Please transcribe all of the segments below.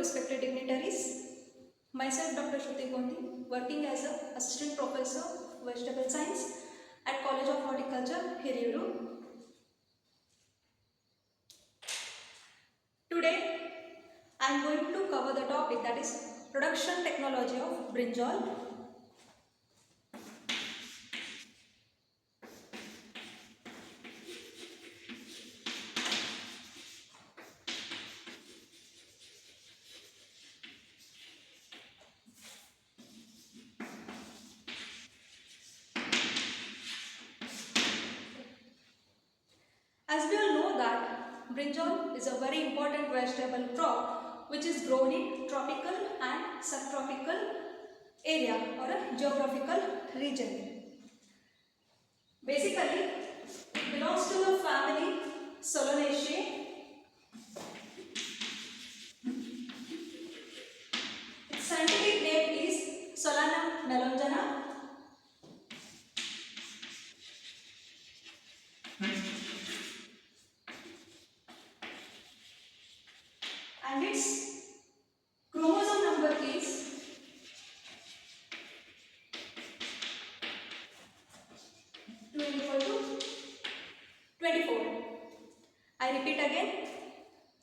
respected dignitaries. Myself Dr. Shruti Gondi, working as an Assistant Professor of Vegetable Science at College of Horticulture, Hiriyuru. Today, I am going to cover the topic that is production technology of brinjal. As we all know that brinjal is a very important vegetable crop which is grown in tropical and subtropical area or a geographical region. Basically, it belongs to the family Solanaceae. Its scientific name is Solanum melongena. And its chromosome number is 24. I repeat again,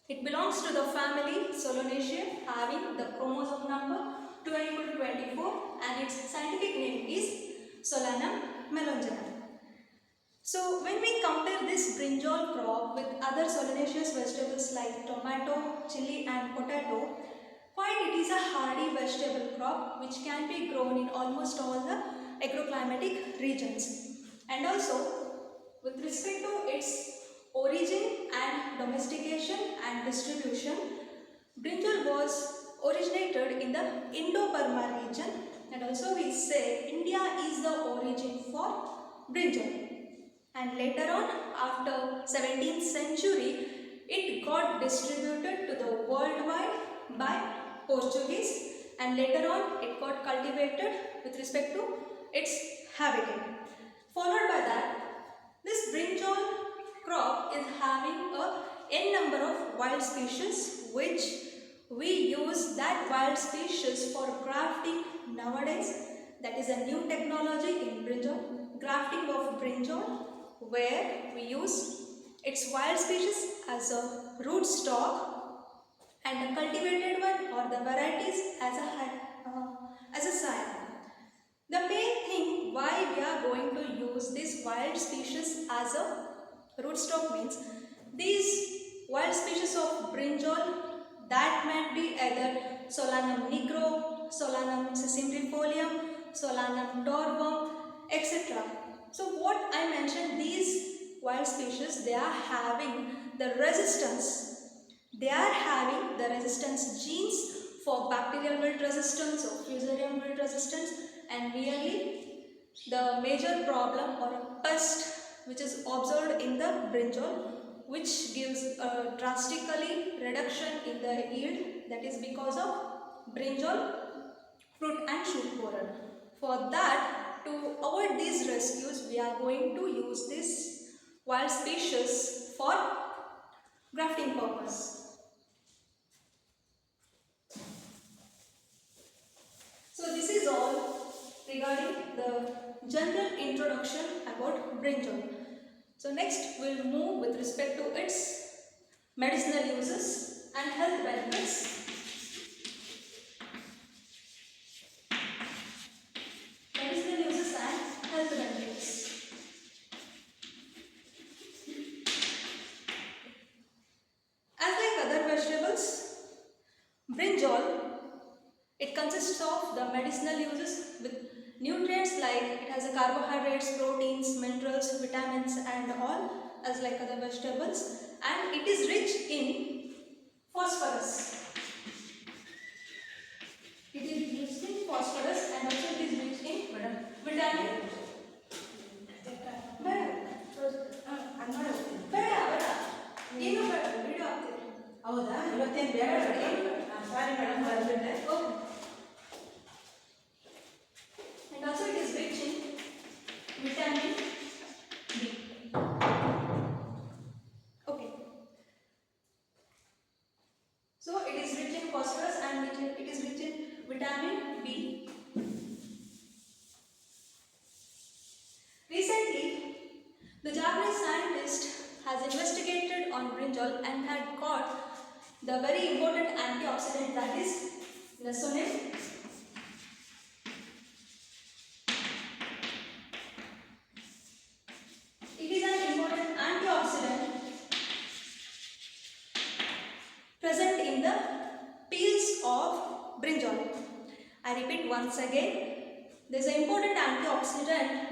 it belongs to the family Solanaceae having the chromosome number 24 and its scientific name is Solanum melongena. So when we compare this brinjal crop with other solanaceous vegetables like tomato, chili and potato, find it is a hardy vegetable crop which can be grown in almost all the agroclimatic regions. And also with respect to its origin and domestication and distribution, brinjal was originated in the Indo-Burma region, and also we say India is the origin for brinjal. And later on, after 17th century, it got distributed to the worldwide by Portuguese, and later on it got cultivated with respect to its habitat. Followed by that, this brinjal crop is having a n number of wild species which we use that wild species for grafting nowadays. That is a new technology in brinjal, grafting of brinjal, where we use its wild species as a rootstock and the cultivated one or the varieties as a side. The main thing why we are going to use this wild species as a rootstock means these wild species of brinjal that might be either Solanum nigro, Solanum sesimbrifolium, Solanum torvum, etc. So what I mentioned, these wild species, they are having the resistance. They are having the resistance genes for bacterial wilt resistance or fusarium wilt resistance, and really the major problem or pest which is observed in the brinjal, which gives a drastically reduction in the yield, that is because of brinjal fruit and shoot borer. For that, to avoid these rescues, we are going to use this wild species for grafting purpose. So this is all regarding the general introduction about brinjal. So next we will move with respect to its medicinal uses and health benefits. Brinjal, it consists of the medicinal uses with nutrients like it has a carbohydrates, proteins, minerals, vitamins and all as like other vegetables, and it is rich in phosphorus. It is rich in phosphorus and also it is rich in vitamin. ಹೌದಾ ಇವತ್ತೇನು ಬೇಡ sorry madam ಬರಲಿಲ್ಲ. And also it is rich in vitamin B. Okay. So it is rich in phosphorus The Japanese scientist has investigated on brinjal and had caught the very important antioxidant, that is nasonin. It is an important antioxidant present in the peels of brinjal. I repeat once again, there is an important antioxidant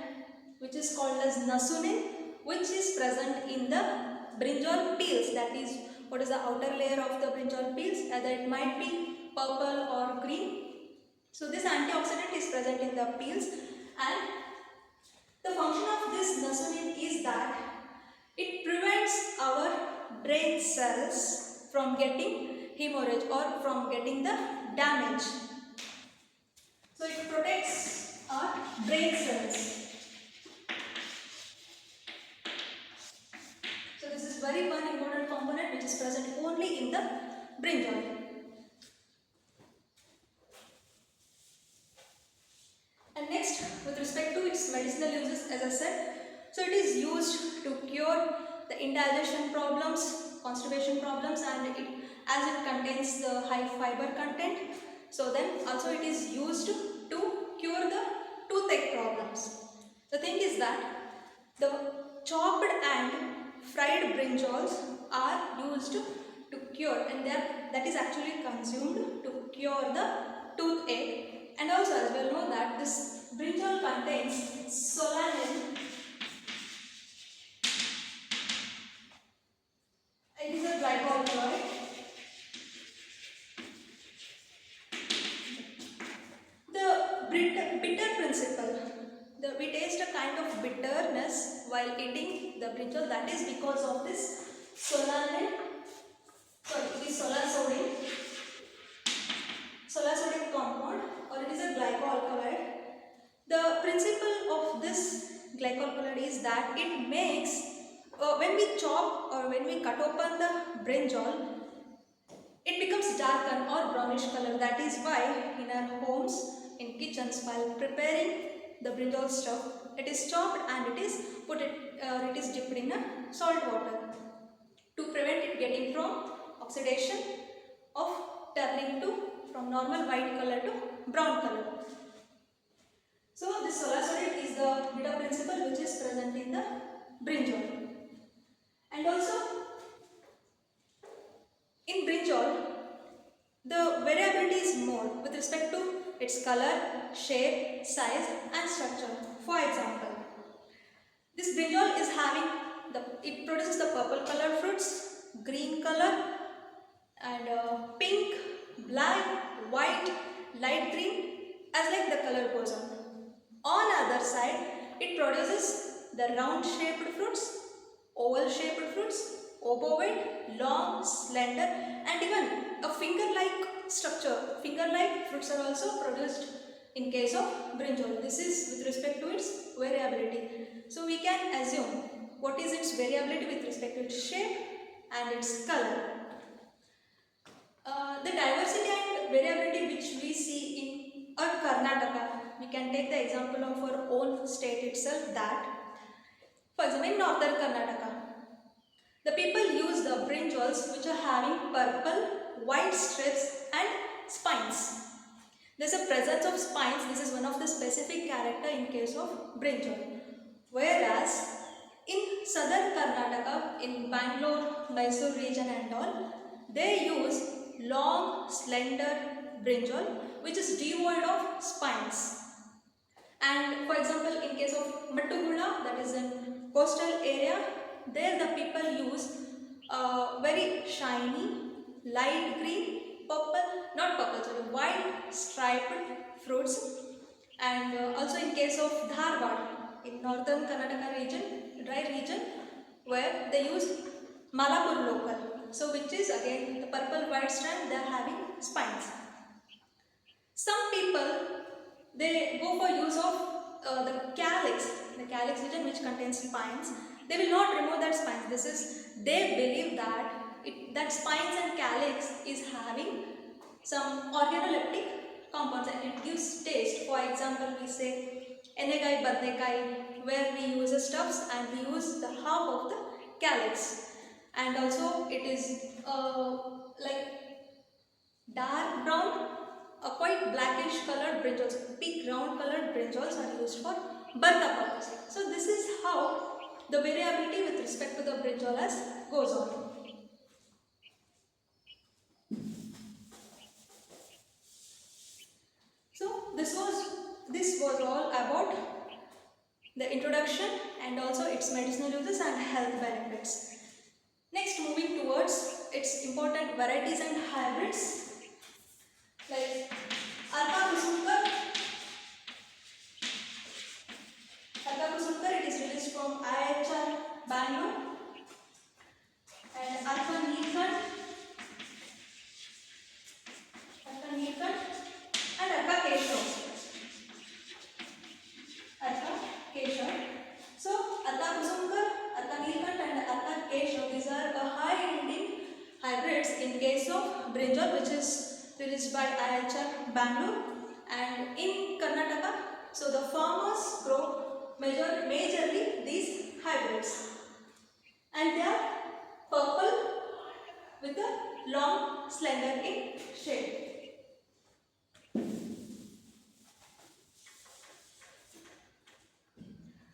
which is called as nasonin, which is present in the brinjal peels, that is what is the outer layer of the brinjal peels, either it might be purple or green. So this antioxidant is present in the peels, and the function of this nasonin is that it prevents our brain cells from getting hemorrhage or from getting the damage. So it protects our brain cells. So this is very one important component which is present only in the brinjal. And next, with respect to its medicinal uses, as I said, so it is used to cure the indigestion problems, constipation problems, and as it contains the high fiber content, so then also it is used to cure the toothache problems. The thing is that the chopped and fried brinjals are used to cure, and that is actually consumed to cure the toothache. And also, as we all know that this brinjal contains solanine. It is a glycol. The bitter principle. We taste a kind of bitterness while eating the brinjal. That is because of this solanine. It is solasodic compound, or it is a glycoalkaloid. The principle of this glycoalkaloid is that it makes, when we chop or when we cut open the brinjal, it becomes darkened or brownish color. That is why in our homes, in kitchens, while preparing the brinjal stuff, it is chopped and it is dipped in a salt water to prevent it getting from oxidation of turning from normal white color to brown color. So this solasodic is the bitter principle which is present in the brinjal. And also in brinjal, the variability is more with respect to its color, shape, size and structure. For example, this brinjal is having it produces the purple color fruits, green color, and pink, black, white, light green, as like the color goes on. On other side, it produces the round shaped fruits, oval shaped fruits, obovoid, long, slender, and even a finger like structure. Finger like fruits are also produced in case of brinjal. This is with respect to its variability. So we can assume what is its variability with respect to its shape and its color. The diversity and variability which we see in our Karnataka, we can take the example of our own state itself, that for example in northern Karnataka, the people use the brinjals which are having purple, white strips and spines. There is a presence of spines. This is one of the specific character in case of brinjal. Whereas in southern Karnataka, in Bangalore, Mysore region and all, they use long, slender brinjal which is devoid of spines. And for example, in case of Mattugula, that is in coastal area, there the people use very shiny, light green, white striped fruits. And also in case of Dharwad, in northern Karnataka region, dry region, where they use Malapur local. So which is again the purple white strand, they are having spines. Some people, they go for use of the calyx region which contains spines. They will not remove that spines. They believe that that spines and calyx is having some organoleptic compounds and it gives taste. For example, we say enegai badnekai, where we use the stuffs and we use the half of the calyx. And also it is like dark brown, a quite blackish colored brinjals, big round colored brinjals are used for birtha purpose. So this is how the variability with respect to the brinjalas goes on. So this was all about the introduction and also its medicinal uses and health benefits. Next, moving towards its important varieties and hybrids like Arka Kusunkar. Arka Kusunkar, it is released from IHR Bangalore, and Arka Neelkant, and Arka Keshav. So, Arka Kusunkar, Arka Neelkant and Arka Keshav, these are the high yielding hybrids in case of Brinjal, which is released by IHR Bangalore, and in Karnataka. So, the farmers grow majorly these hybrids, and they are purple with a long slender in shape.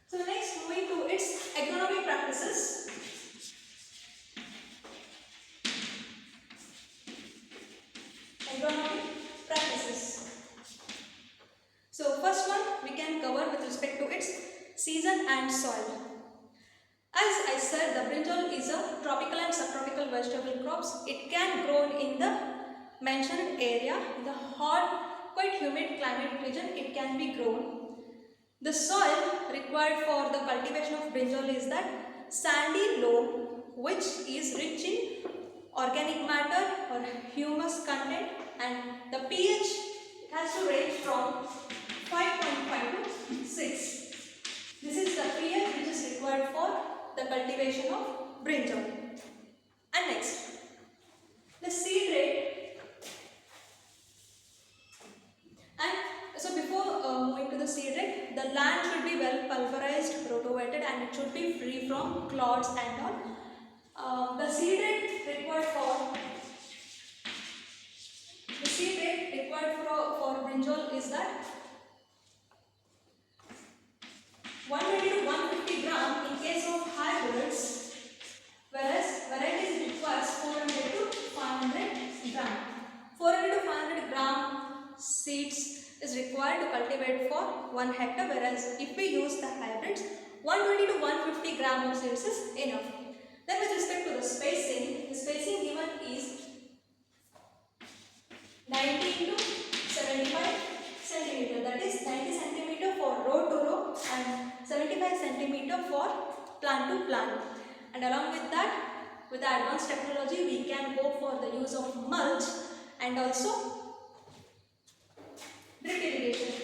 So next, moving to its agronomic practices. Agronomic practices. So first one we can cover with respect to its season and soil. As I said, the brinjal is a tropical and subtropical vegetable crops. It can grow in the mentioned area, in the hot, quite humid climate region. It can be grown. The soil required for the cultivation of brinjal is that sandy loam, which is rich in organic matter or humus content, and the pH has to range from 5.5 to 6. This is the pH which is required for the cultivation of brinjal. And next, the seed rate. And so before moving to the seed rate, the land should be well pulverized, rotovated, and it should be free from clods and all. The seed rate required for brinjal is that 120 to 150 gram in case of hybrids, whereas varieties it requires 400 to 500 gram. 400 to 500 gram seeds is required to cultivate for 1 hectare, whereas if we use the hybrids, 120 to 150 gram of seeds is enough. Then with respect to the spacing given is 90 to 75 centimeter, that is 90 centimeter for row to row and 75 centimeter for plant to plant. And along with that, with the advanced technology, we can go for the use of mulch and also drip irrigation.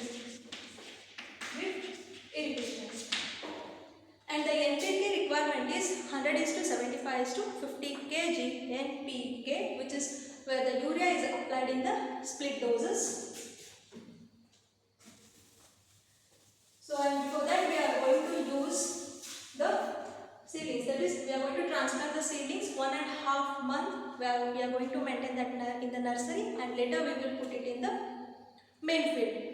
And the NPK requirement is 100 is to 75 is to 50 kg NPK, which is where the urea is applied in the split doses. So and for that we are going to use the seedlings, that is we are going to transplant the seedlings 1.5 months, where we are going to maintain that in the nursery, and later we will put it in the main field.